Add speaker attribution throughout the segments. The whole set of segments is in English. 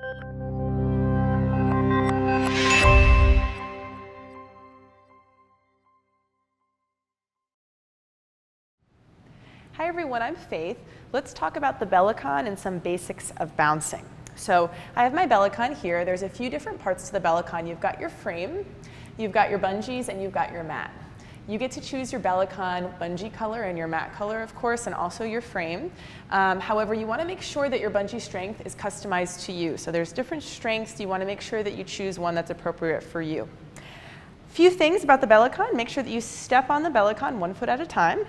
Speaker 1: Hi everyone, I'm Faith. Let's talk about the bellicon and some basics of bouncing. So I have my bellicon here. There's a few different parts to the bellicon. You've got your frame, you've got your bungees, and you've got your mat. You get to choose your bellicon bungee color and your mat color, of course, and also your frame. However, you want to make sure that your bungee strength is customized to you. So there's different strengths. You want to make sure that you choose one that's appropriate for you. Few things about the bellicon. Make sure that you step on the bellicon 1 foot at a time.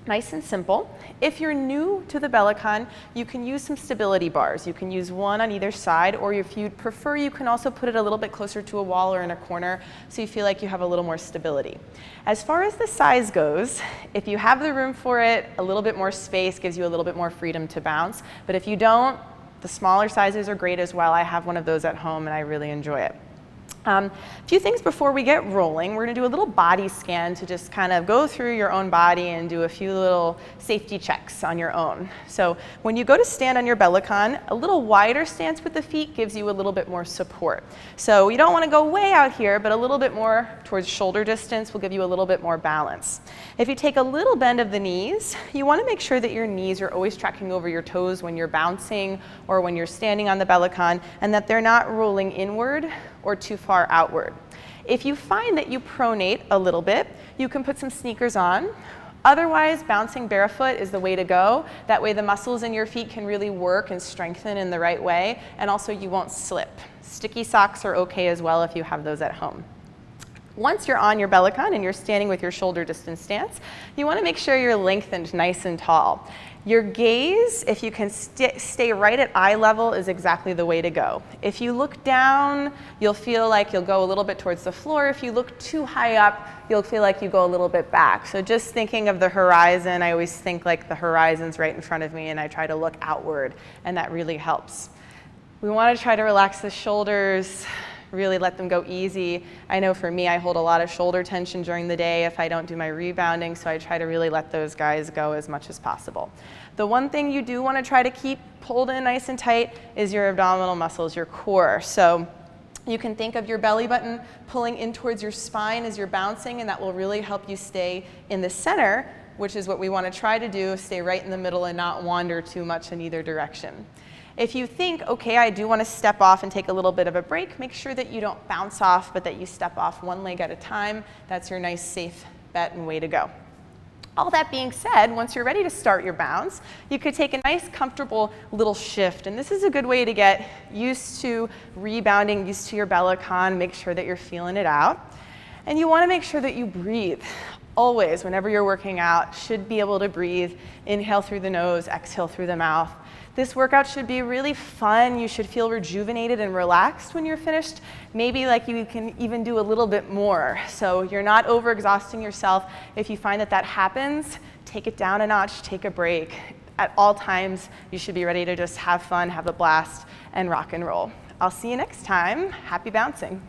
Speaker 1: Nice and simple. If you're new to the bellicon, you can use some stability bars. You can use one on either side, or if you'd prefer, you can also put it a little bit closer to a wall or in a corner so you feel like you have a little more stability. As far as the size goes, if you have the room for it, a little bit more space gives you a little bit more freedom to bounce. But if you don't, the smaller sizes are great as well. I have one of those at home and I really enjoy it. A few things before we get rolling. We're going to do a little body scan to just kind of go through your own body and do a few little safety checks on your own. So when you go to stand on your bellicon, a little wider stance with the feet gives you a little bit more support. So you don't want to go way out here, but a little bit more towards shoulder distance will give you a little bit more balance. If you take a little bend of the knees, you want to make sure that your knees are always tracking over your toes when you're bouncing or when you're standing on the bellicon, and that they're not rolling inward or too far outward. If you find that you pronate a little bit, you can put some sneakers on. Otherwise, bouncing barefoot is the way to go. That way the muscles in your feet can really work and strengthen in the right way, and also you won't slip. Sticky socks are okay as well if you have those at home. Once you're on your bellicon and you're standing with your shoulder distance stance, you want to make sure you're lengthened nice and tall. Your gaze, if you can stay right at eye level, is exactly the way to go. If you look down, you'll feel like you'll go a little bit towards the floor. If you look too high up, you'll feel like you go a little bit back. So just thinking of the horizon, I always think like the horizon's right in front of me and I try to look outward, and that really helps. We want to try to relax the shoulders, really let them go easy. I know for me, I hold a lot of shoulder tension during the day if I don't do my rebounding, so I try to really let those guys go as much as possible. The one thing you do want to try to keep pulled in nice and tight is your abdominal muscles, your core. So you can think of your belly button pulling in towards your spine as you're bouncing, and that will really help you stay in the center, which is what we want to try to do, stay right in the middle and not wander too much in either direction. If you think, okay, I do want to step off and take a little bit of a break, make sure that you don't bounce off, but that you step off one leg at a time. That's your nice, safe bet and way to go. All that being said, once you're ready to start your bounce, you could take a nice, comfortable little shift. And this is a good way to get used to rebounding, used to your bellicon, make sure that you're feeling it out. And you want to make sure that you breathe. Always, whenever you're working out, should be able to breathe. Inhale through the nose, exhale through the mouth. This workout should be really fun. You should feel rejuvenated and relaxed when you're finished. Maybe like you can even do a little bit more. So you're not overexhausting yourself. If you find that that happens, take it down a notch, take a break. At all times, you should be ready to just have fun, have a blast, and rock and roll. I'll see you next time. Happy bouncing.